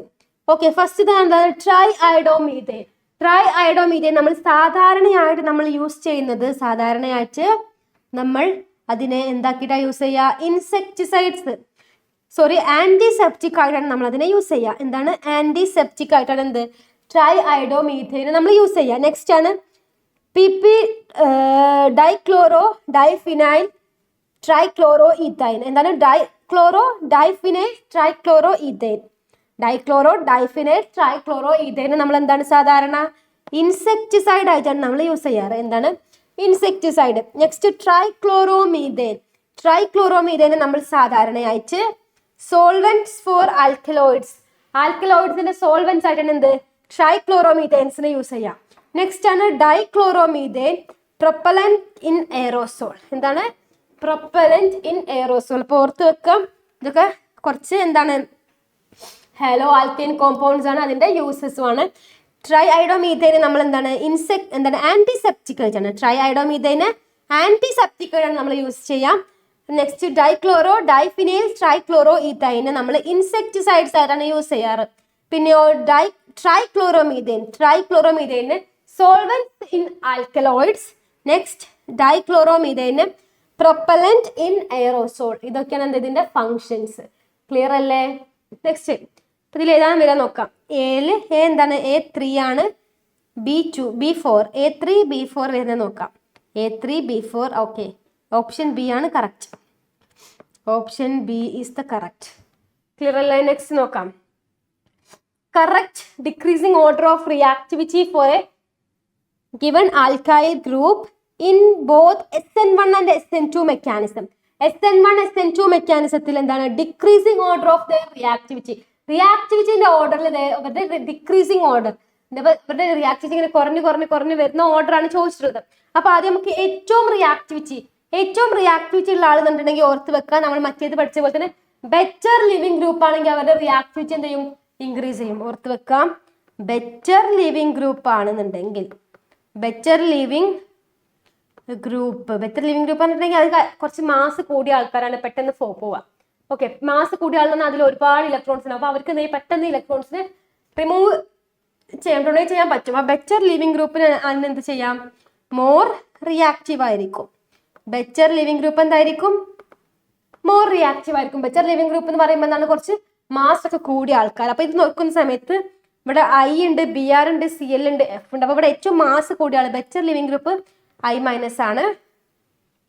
ഓക്കെ, ഫസ്റ്റ് എന്താണ്, ട്രൈ അയോഡോമീഥേൻ നമ്മൾ സാധാരണയായിട്ട് നമ്മൾ യൂസ് ചെയ്യുന്നത്, സാധാരണയായിട്ട് നമ്മൾ അതിനെ എന്താക്കിയിട്ടാണ് യൂസ് ചെയ്യുക, ഇൻസെക്ടിസൈഡ്സ് ആന്റിസെപ്റ്റിക് ആയിട്ടാണ് നമ്മൾ അതിനെ യൂസ് ചെയ്യുക. എന്താണ്, ആന്റിസെപ്റ്റിക് ആയിട്ടാണ് എന്ത് ട്രൈ അയോഡോമീഥേൻ നമ്മൾ യൂസ് ചെയ്യുക. നെക്സ്റ്റ് ആണ് PP dichloro diphenyl trichloro ethyne. എന്താണ്, ഡൈക്ലോറോ ഡൈഫിനൈൽ ട്രൈക്ലോറോ ഈഥൈൻ നമ്മൾ എന്താണ് സാധാരണ ഇൻസെക്ടിസൈഡ് ആയിട്ടാണ് നമ്മൾ യൂസ് ചെയ്യാറ്. എന്താണ്, ഇൻസെക്ടിസൈഡ്. നെക്സ്റ്റ് ട്രൈക്ലോറോമീഥേൻ നമ്മൾ സാധാരണയായിട്ട് സോൾവെന്റ്സ് ഫോർ ആൽക്കലോയിഡ്സിന്റെ സോൾവെന്റ്സ് ആയിട്ടാണ് എന്ത് ട്രൈക്ലോറോമീഥേൻസിനെ യൂസ് ചെയ്യാം. നെക്സ്റ്റ് ആണ് ഡൈക്ലോറോമീഥേൻ പ്രൊപ്പലന്റ് ഇൻ എയറോസോൾ. എന്താണ്, പ്രൊപ്പലന്റ് ഇൻ എയറോസോൾ. അപ്പോൾ ഓർത്ത് വെക്കാം, ഇതൊക്കെ കുറച്ച് എന്താണ് ഹലോ ആൽക്കൈൻ കോമ്പൗണ്ട്സ് ആണ്, അതിന്റെ യൂസസും ആണ്. ട്രൈ അയോഡോമീഥേന് നമ്മൾ എന്താണ് ആന്റിസെപ്റ്റിക് ആയിട്ടാണ്. ട്രൈ അയോഡോമീഥേന് ആന്റിസെപ്റ്റിക് ആയിട്ടാണ് നമ്മൾ യൂസ് ചെയ്യാം. Next dichloro diphenyl trichloro ethane നമ്മൾ ഇൻസെക്ടിസൈഡ്സ് ആയിട്ടാണ് യൂസ് ചെയ്യാറ്. പിന്നെയോ trichloromethane solvents in alkaloids. Next dichloromethane propellant in aerosol. ഇതൊക്കെയാണ് ഇതിന്റെ ഫങ്ഷൻസ്. ക്ലിയർ അല്ലേ? നെക്സ്റ്റ് ഇതിൽ ഏതാണ് വരാൻ നോക്കാം. എന്താണ് A3 ആണ്, B2 B4 A3 B4 വരുന്നത് നോക്കാം. A3 B4. Okay, option B ആണ് correct. Option B is the correct. Clear അല്ലേ? നെക്സ്റ്റ് നോക്കാം. Correct decreasing order of reactivity for a given alkyl group in both SN1 and SN2 mechanism. SN1 SN2 മെക്കാനിസത്തിൽ എന്താണ് decreasing order of the റിയാക്ടിവിറ്റിന്റെ ഓർഡറിൽ അവരുടെ decreasing order, അവരുടെ reactivity ഇങ്ങനെ കുറഞ്ഞു വരുന്ന order ആണ് ചോദിച്ചിട്ടുള്ളത്. അപ്പൊ ആദ്യം നമുക്ക് ഏറ്റവും റിയാക്ടിവിറ്റി ഉള്ള ആളെന്നുണ്ടെങ്കിൽ ഓർത്ത് വെക്കാൻ, നമ്മൾ മറ്റേത് പഠിച്ച പോലെ തന്നെ ബെറ്റർ ലിവിങ് ഗ്രൂപ്പ് ആണെങ്കിൽ അവരുടെ റിയാക്ടിവിറ്റി എന്ത് ചെയ്യും, ഇൻക്രീസ് ചെയ്യും. ഓർത്ത് വെക്കാം, ബെറ്റർ ലിവിങ് ഗ്രൂപ്പ് ആണെന്നുണ്ടെങ്കിൽ ബെറ്റർ ലിവിങ് ഗ്രൂപ്പ് പറഞ്ഞിട്ടുണ്ടെങ്കിൽ അത് കുറച്ച് മാസ് കൂടിയ ആൾക്കാരാണ് പെട്ടെന്ന് പോവുക. ഓക്കെ, മാസ് കൂടിയ ആൾ അതിൽ ഒരുപാട് ഇലക്ട്രോൺസ് ഉണ്ട്. അപ്പൊ അവർക്ക് പെട്ടെന്ന് ഇലക്ട്രോൺസിനെ ഡൊണേറ്റ് ചെയ്യാൻ പറ്റും. ആ ബെറ്റർ ലിവിങ് ഗ്രൂപ്പിന് എന്ത് ചെയ്യാം, മോർ റിയാക്റ്റീവ് ആയിരിക്കും. ബെറ്റർ ലിവിങ് ഗ്രൂപ്പ് എന്തായിരിക്കും, മോർ റിയാക്റ്റീവ് ആയിരിക്കും. ബെറ്റർ ലിവിങ് ഗ്രൂപ്പ് എന്ന് പറയുമ്പോൾ എന്താണ് കുറച്ച് മാസ് ഒക്കെ കൂടിയ ആൾക്കാർ. അപ്പൊ ഇത് നോക്കുന്ന സമയത്ത് ഇവിടെ I ഉണ്ട്, Br ഉണ്ട്, Cl ഉണ്ട്, F ഉണ്ട്. അപ്പൊ ഇവിടെ ഏറ്റവും മാസ് കൂടിയ ആൾ ബെറ്റർ ലിവിങ് ഗ്രൂപ്പ് I- ആണ്,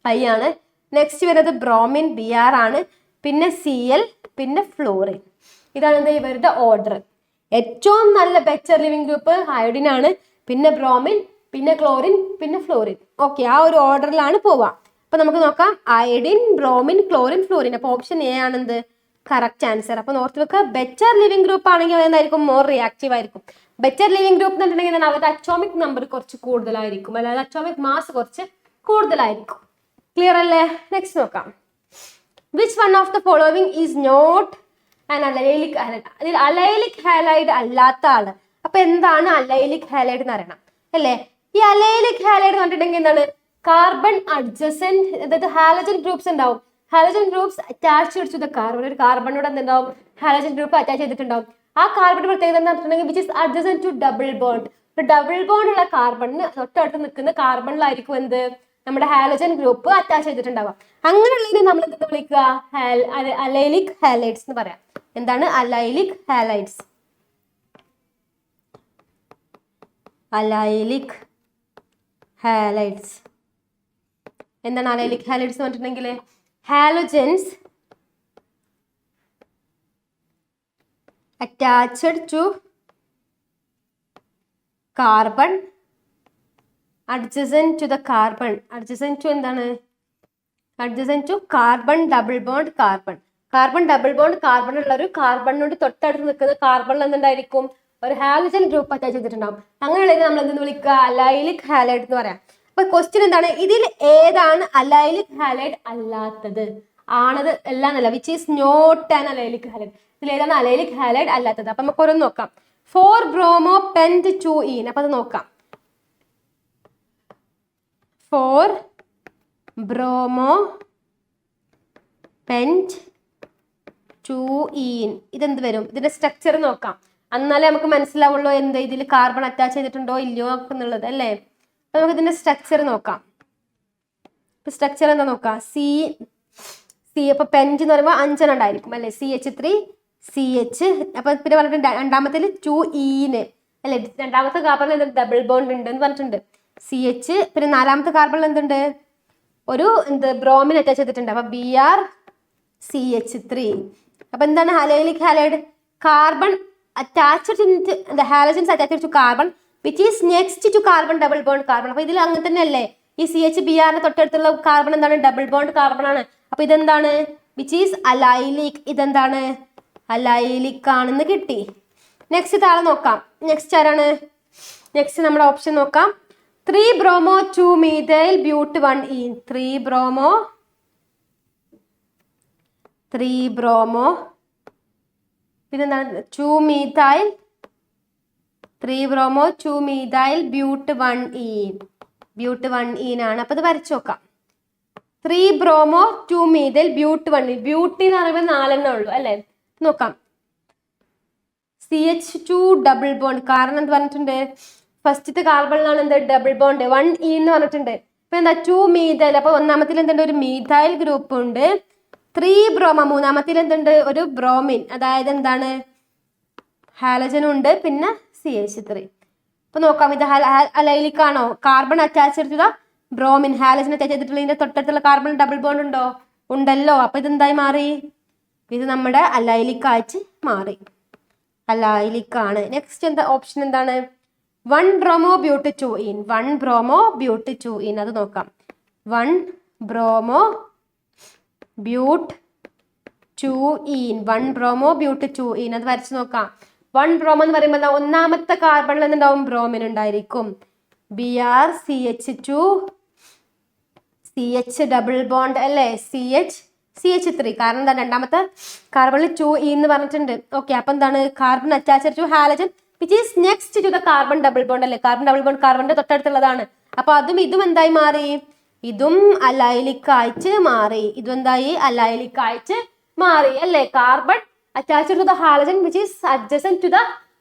I ആണ്. നെക്സ്റ്റ് വരുന്നത് ബ്രോമിൻ Br ആണ്, പിന്നെ Cl, പിന്നെ ഫ്ലോറിൻ. ഇതാണ് ഇവരുടെ ഓർഡർ. ഏറ്റവും നല്ല ബെറ്റർ ലിവിങ് ഗ്രൂപ്പ് അയോഡിൻ ആണ്, പിന്നെ ബ്രോമിൻ, പിന്നെ ക്ലോറിൻ, പിന്നെ ഫ്ലോറിൻ. ഓക്കെ, ആ ഒരു ഓർഡറിലാണ് പോവാ. അപ്പൊ നമുക്ക് നോക്കാം, അയഡിൻ, ബ്രോമിൻ, ക്ലോറിൻ, ഫ്ലോറിൻ. അപ്പൊ ഓപ്ഷൻ എ ആണെന്ത് കറക്റ്റ് ആൻസർ. അപ്പൊ ഓർത്ത് വെക്കുക, ബെറ്റർ ലിവിങ് ഗ്രൂപ്പ് ആണെങ്കിൽ എന്തായിരിക്കും, മോർ റിയാക്റ്റീവ് ആയിരിക്കും. ബെറ്റർ ലിവിങ് ഗ്രൂപ്പ് എന്നുണ്ടെങ്കിൽ അവരുടെ അറ്റോമിക് നമ്പർ കുറച്ച് കൂടുതലായിരിക്കും, അല്ലാതെ അറ്റോമിക് മാസ് കുറച്ച് കൂടുതലായിരിക്കും. ക്ലിയർ അല്ലേ? നെക്സ്റ്റ് നോക്കാം. Which one of the following is not an allylic halide. അതിൽ അലൈലിക് ഹാലൈഡ് അല്ലാത്ത ആള്. അപ്പൊ എന്താണ് അലൈലിക് ഹാലൈഡ് എന്ന് അറിയണം അല്ലേ? ഈ അലൈലിക് ഹാലൈഡ് എന്ന് പറഞ്ഞിട്ടുണ്ടെങ്കിൽ എന്താണ്, കാർബൺ അഡ്ജസന്റ്, അതായത് ഹാലജൻ ഗ്രൂപ്പ്സ് ഉണ്ടാവും. Halogen groups attached to the carbon. ഒരു കാർബണിനോട് എന്തുണ്ടാവും, ഹാലജൻ ഗ്രൂപ്പ് അറ്റാച്ച് ചെയ്തിട്ടുണ്ടാവും. ആ കാർബണിന്റെ പ്രത്യേകത എന്താ പറഞ്ഞിട്ടുണ്ടെങ്കിൽ which is adjacent to double bond. ഒരു ഡബിൾ ബോണ്ട് ഉള്ള കാർബണിന് തൊട്ടടുത്ത് നിൽക്കുന്ന കാർബണിലായിരിക്കും എന്ത് നമ്മുടെ ഹാലജൻ ഗ്രൂപ്പ് അറ്റാച്ച് ചെയ്തിട്ടുണ്ടാവാം. അങ്ങനെയുള്ളതിനെ നമ്മൾ എന്താ വിളിക്കുക? അലൈലിക് ഹാലൈഡ്സ് എന്ന് പറയാം. എന്താണ്? Allylic halides. Allylic halides. എന്താണ് അലൈലിക് ഹാലൈഡ്സ് എന്ന് പറഞ്ഞിട്ടുണ്ടെങ്കിൽ halogens attached to carbon adjacent to the carbon. adjacent to എന്താണ്? adjacent to carbon double bond carbon. Carbon double bond carbon ഉള്ള ഒരു കാർബണിനോട് തൊട്ടടുത്ത് നിൽക്കുന്ന കാർബണിൽ എന്തുണ്ടായിരിക്കും? ഒരു ഹാലജൻ ഗ്രൂപ്പ് അറ്റാച്ച് ചെയ്തിട്ടുണ്ടാവും. അങ്ങനെയുള്ളത് നമ്മൾ എന്തെന്ന് വിളിക്കുക? അലൈലിക് ഹാലൈഡ് എന്ന് പറയാം. അപ്പൊ ക്വസ്റ്റ്യൻ എന്താണ്? ഇതിൽ ഏതാണ് അലൈലിക് ഹാലൈഡ് അല്ലാത്തത്? ആണത് എല്ലാം അല്ല, which is not an allylic halide. ഇതിൽ ഏതാണ് അലൈലിക് ഹാലൈഡ് അല്ലാത്തത്? അപ്പൊ നമുക്ക് ഓരോന്ന് നോക്കാം. 4-bromo pent2ene. അപ്പൊ അത് നോക്കാം. 4-bromo pent2ene. ഇതെന്ത് വരും? ഇതിന്റെ സ്ട്രക്ചർ നോക്കാം. എന്നാലേ നമുക്ക് മനസ്സിലാവുള്ളൂ എന്ത് ഇതിൽ കാർബൺ അറ്റാച്ച് ചെയ്തിട്ടുണ്ടോ ഇല്ലയോ എന്നുള്ളത് അല്ലേ. അപ്പൊ നമുക്ക് ഇതിന്റെ സ്ട്രക്ചർ നോക്കാം. സ്ട്രക്ചർ എന്താ നോക്കാം? സി അപ്പൊ പെൻറ്റ് എന്ന് പറയുമ്പോൾ 5 ഉണ്ടായിരിക്കും അല്ലെ. CH3 CH. അപ്പൊ പിന്നെ പറഞ്ഞിട്ടുണ്ട് രണ്ടാമത്തിൽ 2ene അല്ലെ. രണ്ടാമത്തെ കാർബണിൽ എന്ത് ഡബിൾ ബോണ്ട് ഉണ്ട് എന്ന് പറഞ്ഞിട്ടുണ്ട്. CH. പിന്നെ നാലാമത്തെ കാർബണിൽ എന്തുണ്ട്? ഒരു ബ്രോമിൻ അറ്റാച്ച് ചെയ്തിട്ടുണ്ട്. അപ്പൊ BrCH3. അപ്പൊ എന്താണ് allylic halide? Carbon attached the halogens attached to carbon which is next to carbon double bond carbon. അപ്പൊ ഇതിൽ അങ്ങനെ തന്നെ അല്ലേ? ഈ CH-Br തൊട്ടടുത്തുള്ള കാർബൺ എന്താണ്? ഡബിൾ ബോണ്ട് കാർബൺ ആണ്. അപ്പൊ ഇതെന്താണ്? Which is allylic. ഇതെന്താണ്? അലൈലിക് ആണെന്ന് കിട്ടി. നെക്സ്റ്റ് താഴെ നോക്കാം. നെക്സ്റ്റ് ആരാണ്? നെക്സ്റ്റ് നമ്മുടെ ഓപ്ഷൻ നോക്കാം. 3-bromo 2-methyl but1ene. 3-bromo പിന്നെന്താണ്? 2-methyl 3-bromo 2-methyl but1ene ആണ്. അപ്പൊ ഇത് വരച്ചു നോക്കാം. 3-bromo 2-methyl but1ene. ബ്യൂട്ടി എന്ന് പറയുമ്പോൾ 4 ഉള്ളൂ അല്ലെ. നോക്കാം. CH2 double bond. കാരണം എന്ത് പറഞ്ഞിട്ടുണ്ട്? ഫസ്റ്റത്തെ കാർബണിലാണ് എന്ത് ഡബിൾ ബോണ്ട് 1E എന്ന് പറഞ്ഞിട്ടുണ്ട്. ഇപ്പൊ എന്താ 2-methyl. അപ്പൊ ഒന്നാമത്തിൽ എന്തുണ്ട്? ഒരു മീഥൈൽ ഗ്രൂപ്പ് ഉണ്ട്. 3-bromo മൂന്നാമത്തിൽ എന്തുണ്ട്? ഒരു ബ്രോമിൻ. അതായത് എന്താണ്? ഹാലജനും ഉണ്ട്. പിന്നെ CH3. അപ്പൊ നോക്കാം ഇത് അലൈലിക് ആണോ? കാർബൺ അറ്റാച്ച് ചെയ്ത ബ്രോമിൻ ഹാലജൻ അറ്റാച്ച് ചെയ്തിട്ടുള്ള ഇതിന്റെ തൊട്ടടുത്തുള്ള കാർബൺ ഡബിൾ ബോണ്ട് ഉണ്ടോ? ഉണ്ടല്ലോ. അപ്പൊ ഇതെന്തായി മാറി? ഇത് നമ്മുടെ അലൈലിക് ആയിട്ട് മാറി. അലൈലിക് ആണ്. നെക്സ്റ്റ് എന്താ ഓപ്ഷൻ എന്താണ്? 1-bromo but2ene. 1-bromo but2ene. അത് നോക്കാം. 1-bromo but2ene. 1-bromo but2ene. അത് വരച്ച് നോക്കാം. 1-bromo എന്ന് പറയുമ്പോൾ എന്താ? ഒന്നാമത്തെ കാർബണിൽ എന്തുണ്ടാവും? ബ്രോമിൻ ഉണ്ടായിരിക്കും. BrCH2 CH ഡബിൾ ബോണ്ട് അല്ലേ. CH3. കാരണം എന്താ? രണ്ടാമത്തെ കാർബണിൽ 2E എന്ന് പറഞ്ഞിട്ടുണ്ട്. ഓക്കെ. അപ്പൊ എന്താണ്? Carbon attached to halogen which is next to the carbon double bond അല്ലേ. കാർബൺ ഡബിൾ ബോണ്ട് കാർബണിന്റെ തൊട്ടടുത്തുള്ളതാണ്. അപ്പൊ അതും ഇതും എന്തായി മാറി? ഇതും അലൈലിക് ആയിട്ട് മാറി. ഇതും എന്തായി? അലൈലിക് ആയിട്ട് മാറി അല്ലേ. Carbon attached to the halogen which is adjacent to the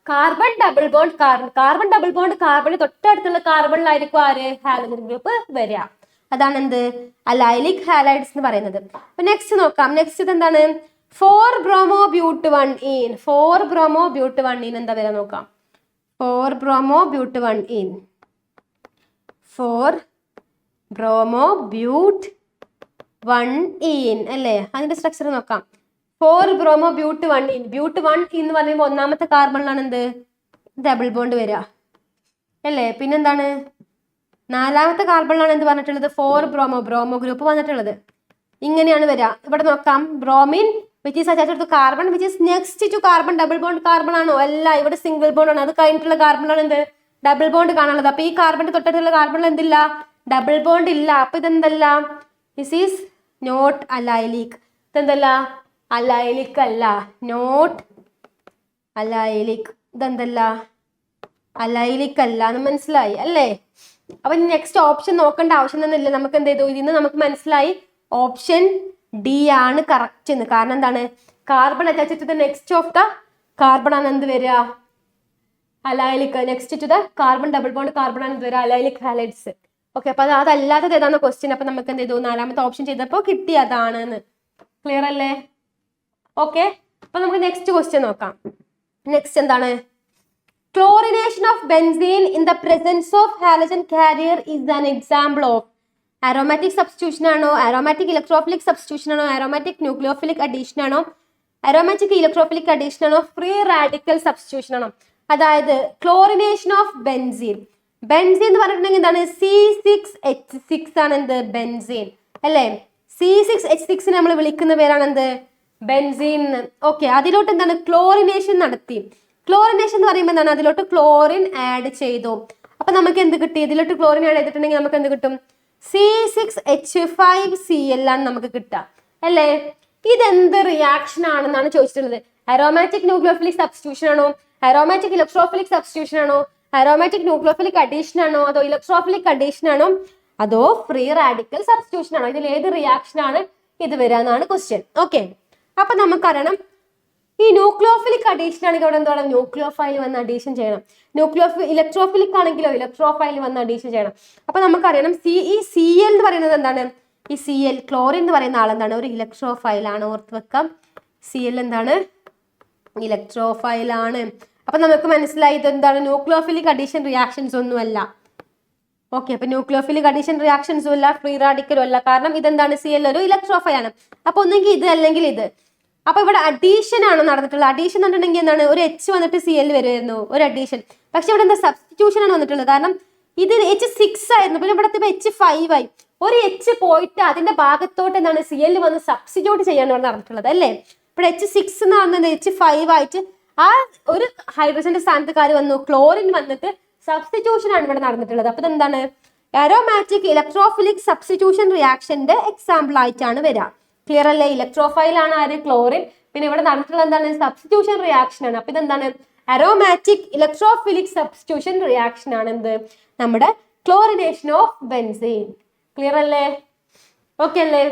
carbon double bond carbon. Carbon double bond കാർബണിന് തൊട്ടടുത്തുള്ള കാർബണിലായിരിക്കും ആര്? ഹാലജൻ ഗ്രൂപ്പ് വരിക. അതാണ് എന്ത്? അലൈലിക് ഹാലൈഡ്സ് എന്ന് പറയുന്നത്. അപ്പൊ നെക്സ്റ്റ് നോക്കാം. നെക്സ്റ്റ് ഇത് എന്താണ്? 4-bromo but1ene. 4-bromo but1ene എന്താ വരാൻ നോക്കാം. 4-bromo but1ene. 4-bromo but1ene അല്ലേ. അതിന്റെ സ്ട്രക്ചർ നോക്കാം. 4-bromo but1ene. but1ene എന്ന് പറയുമ്പോൾ ഒന്നാമത്തെ കാർബണിലാണ് എന്ത്? ഡബിൾ ബോണ്ട് വരിക അല്ലേ. പിന്നെന്താണ്? നാലാമത്തെ കാർബണിലാണ് എന്ത് പറഞ്ഞിട്ടുള്ളത്? 4-bromo ബ്രോമോ ഗ്രൂപ്പ് വന്നിട്ടുള്ളത്. ഇങ്ങനെയാണ് വരിക. ഇവിടെ നോക്കാം. Bromine which is attached to carbon which is next to carbon double bond carbon ആണോ? അല്ല. ഇവിടെ സിംഗിൾ ബോണ്ട് ആണ്. അത് കഴിഞ്ഞിട്ടുള്ള കാർബണിലാണ് എന്ത്? ഡബിൾ ബോണ്ട് കാണാനുള്ളത്. അപ്പൊ ഈ കാർബണിന്റെ തൊട്ടടുത്തുള്ള കാർബണിൽ എന്തില്ല? ഡബിൾ ബോണ്ട് ഇല്ല. അപ്പൊ ഇതെന്തല്ല? This is not allylic. ഇതെന്തല്ല? അലൈലിക് അല്ല. Not allylic. ഇതെന്തല്ല? അലൈലിക് അല്ല എന്ന് മനസ്സിലായി അല്ലേ. അപ്പൊ നെക്സ്റ്റ് ഓപ്ഷൻ നോക്കേണ്ട ആവശ്യം ഒന്നുമില്ല. നമുക്ക് എന്ത് ചെയ്തു? ഇതിന്ന് നമുക്ക് മനസ്സിലായി ഓപ്ഷൻ D ആണ് കറക്റ്റ് എന്ന്. കാരണം എന്താണ്? Carbon attached to the next of the carbon ആണ് എന്ത് വരിക? Allylic. Next to the carbon double bond carbon ആണ് എന്ത് വരിക? Allylic halides. ഓക്കെ, അപ്പൊ അതല്ലാത്തത് ഏതാണ് ക്വസ്റ്റ്യൻ. അപ്പൊ നമുക്ക് എന്ത് ചെയ്തു, 4ാമത്തെ ഓപ്ഷൻ ചെയ്തപ്പോൾ കിട്ടി അതാണ്. ക്ലിയർ അല്ലേ? ഓക്കെ, അപ്പൊ നമുക്ക് നെക്സ്റ്റ് ക്വസ്റ്റ്യൻ നോക്കാം. നെക്സ്റ്റ് എന്താണ്? Chlorination of benzene in the presence of halogen carrier is an example of aromatic substitution ആണോ, aromatic electrophilic substitution ആണോ, aromatic nucleophilic addition ആണോ, aromatic electrophilic addition ആണോ, free radical substitution ആണോ? അതായത് chlorination of benzene. ബെൻസീൻ എന്ന് പറഞ്ഞിട്ടുണ്ടെങ്കിൽ എന്താണ്? C6H6 ആണ് എന്ത്? ബെൻസീൻ അല്ലേ? C6H6 നമ്മൾ വിളിക്കുന്ന പേരാണ് എന്ത്? ബെൻസീൻ. ഓക്കെ, അതിലോട്ട് എന്താണ്? ക്ലോറിനേഷൻ നടത്തി. ക്ലോറിനേഷൻ എന്ന് പറയുമ്പോൾ എന്താണ്? അതിലോട്ട് ക്ലോറിൻ ആഡ് ചെയ്തു. അപ്പൊ നമുക്ക് എന്ത് കിട്ടി? ഇതിലോട്ട് ക്ലോറിൻ ആഡ് ചെയ്തിട്ടുണ്ടെങ്കിൽ നമുക്ക് എന്ത് കിട്ടും? C6H5Cl ആണ് നമുക്ക് കിട്ടുക അല്ലേ? ഇതെന്ത് റിയാക്ഷൻ ആണെന്നാണ് ചോദിച്ചിട്ടുള്ളത്. അരോമാറ്റിക് ന്യൂക്ലിയോഫിലിക് സബ്സ്റ്റിറ്റ്യൂഷൻ ആണോ, അരോമാറ്റിക് ഇലക്ട്രോഫിലിക് സബ്സ്റ്റിറ്റ്യൂഷൻ ആണോ, അരോമാറ്റിക് ന്യൂക്ലിയോഫിലിക് അഡീഷൻ ആണോ, അതോ ഇലക്ട്രോഫിലിക് അഡീഷൻ ആണോ, അതോ ഫ്രീ റാഡിക്കൽ സബ്സ്റ്റിറ്റ്യൂഷൻ ആണോ? ഇതിൽ ഏത് റിയാക്ഷൻ ആണ് ഇത് വരിക എന്നാണ് ക്വസ്റ്റ്യൻ. ഓക്കെ, അപ്പൊ നമുക്കറിയണം ഈ ന്യൂക്ലിയോഫിലിക് അഡീഷൻ ആണെങ്കിൽ അവിടെ എന്താണ്? ന്യൂക്ലിയോഫൈൽ വന്ന് അഡീഷൻ ചെയ്യണം. ഇലക്ട്രോഫിലിക് ആണെങ്കിലോ ഇലക്ട്രോഫൈൽ വന്ന് അഡീഷൻ ചെയ്യണം. അപ്പൊ നമുക്കറിയണം ഈ Cl എന്ന് പറയുന്നത് എന്താണ്? ഈ Cl ക്ലോറിൻ എന്ന് പറയുന്ന ആളെന്താണ്? ഒരു ഇലക്ട്രോഫൈൽ ആണ്. ഓർത്ത് വെക്കാം, Cl എന്താണ്? ഇലക്ട്രോഫൈൽ ആണ്. അപ്പൊ നമുക്ക് മനസ്സിലായി ഇത് എന്താണ്? ന്യൂക്ലിയോഫിലിക് അഡീഷൻ റിയാക്ഷൻസ് ഒന്നുമല്ല. ഓക്കെ, അപ്പൊ ന്യൂക്ലിയോഫിലിക് അഡീഷൻ റിയാക്ഷൻസും അല്ല, ഫ്രീ റാഡിക്കലും അല്ല. കാരണം ഇതെന്താണ്? Cl ഒരു ഇലക്ട്രോഫൈൽ ആണ്. അപ്പൊ ഒന്നെങ്കിൽ ഇത് അല്ലെങ്കിൽ ഇത്. അപ്പൊ ഇവിടെ അഡീഷൻ ആണ് നടന്നിട്ടുള്ളത്. അഡീഷൻ എന്നുണ്ടെങ്കിൽ എന്താണ്? ഒരു H വന്നിട്ട് Cl വരുമായിരുന്നു, ഒരു അഡീഷൻ. പക്ഷെ ഇവിടെ എന്താ? സബ്സ്റ്റിറ്റ്യൂഷൻ ആണ് വന്നിട്ടുള്ളത്. കാരണം ഇത് H6 ആയിരുന്നു, പിന്നെ ഇവിടെ H5 ആയി. ഒരു H പോയിട്ട് അതിന്റെ ഭാഗത്തോട്ട് എന്താണ്? Cl വന്ന് സബ്സ്റ്റിറ്റ്യൂട്ട് ചെയ്യാൻ നടന്നിട്ടുള്ളത് അല്ലേ? ഇവിടെ H6 എന്ന് പറഞ്ഞത് H5 ആയിട്ട് ആ ഒരു ഹൈഡ്രജന്റെ സ്ഥാനത്ത് വന്നു, ക്ലോറിൻ വന്നിട്ട് സബ്സ്റ്റിറ്റ്യൂഷൻ ആണ് ഇവിടെ നടന്നിട്ടുള്ളത്. അപ്പൊ ഇതെന്താണ്? അരോമാറ്റിക് ഇലക്ട്രോഫിലിക് സബ്സ്റ്റിറ്റ്യൂഷൻ റിയാക്ഷന്റെ എക്സാമ്പിൾ ആയിട്ടാണ് വരിക. ക്ലിയർ അല്ലേ? ഇലക്ട്രോഫൈൽ ആണ് ആര്? ക്ലോറിൻ. പിന്നെ ഇവിടെ നടന്നിട്ടുള്ള എന്താണ്? സബ്സ്റ്റിറ്റ്യൂഷൻ റിയാക്ഷൻ ആണ്. അപ്പൊ ഇതെന്താണ്? അരോമാറ്റിക് ഇലക്ട്രോഫിലിക് സബ്സ്റ്റിറ്റ്യൂഷൻ റിയാക്ഷൻ ആണ് എന്ത്? നമ്മുടെ ക്ലോറിനേഷൻ ഓഫ് ബെൻസീൻ. ക്ലിയർ അല്ലേ? ഓക്കെ അല്ലേ?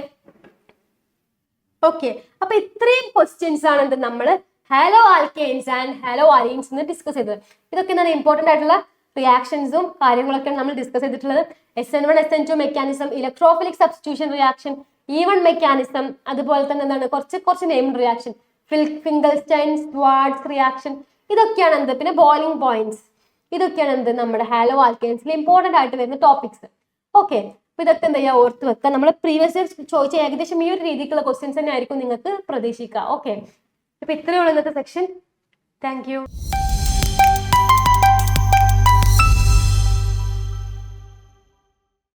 ഓക്കെ, അപ്പൊ ഇത്രയും ക്വസ്റ്റ്യൻസ് ആണ് എന്ത് നമ്മൾ ഹാലോ ആൽക്കെയിൻസ് ആൻഡ് ഹാലോ അലീൻസ് എന്ന് ഡിസ്കസ് ചെയ്തത്. ഇതൊക്കെ എന്താണ്? ഇമ്പോർട്ടന്റ് ആയിട്ടുള്ള റിയാക്ഷൻസും കാര്യങ്ങളൊക്കെയാണ് നമ്മൾ ഡിസ്കസ് ചെയ്തിട്ടുള്ളത്. SN1 SN2 mechanism, electrophilic substitution reaction, E1 mechanism, അതുപോലെ തന്നെ എന്താണ് കുറച്ച് നെയിംഡ് റിയാക്ഷൻ, ഫിംഗൽസ്റ്റൈൻ സ്വാർട്സ് റിയാക്ഷൻ, ഇതൊക്കെയാണ് എന്ത്? പിന്നെ ബോയിലിംഗ് പോയിന്റ്സ്, ഇതൊക്കെയാണ് എന്ത്? നമ്മുടെ ഹാലോ ആൽക്കെയിൻസിൽ ഇമ്പോർട്ടന്റ് ആയിട്ട് വരുന്ന ടോപ്പിക്സ്. ഓക്കെ, അപ്പൊ ഇതൊക്കെ എന്താ ചെയ്യുക? ഓർത്ത് വെക്കുക. നമ്മൾ പ്രീവിയസ് ഇയർ ചോദിച്ച ഏകദേശം ഈ ഒരു രീതിക്കുള്ള ക്വസ്റ്റ്യൻസ് തന്നെ ആയിരിക്കും നിങ്ങൾക്ക് പ്രതീക്ഷിക്കുക. ഓക്കെ, അപ്പൊ ഇത്രയേ ഉള്ളൂ ഇന്നത്തെ സെക്ഷൻ. Thank you.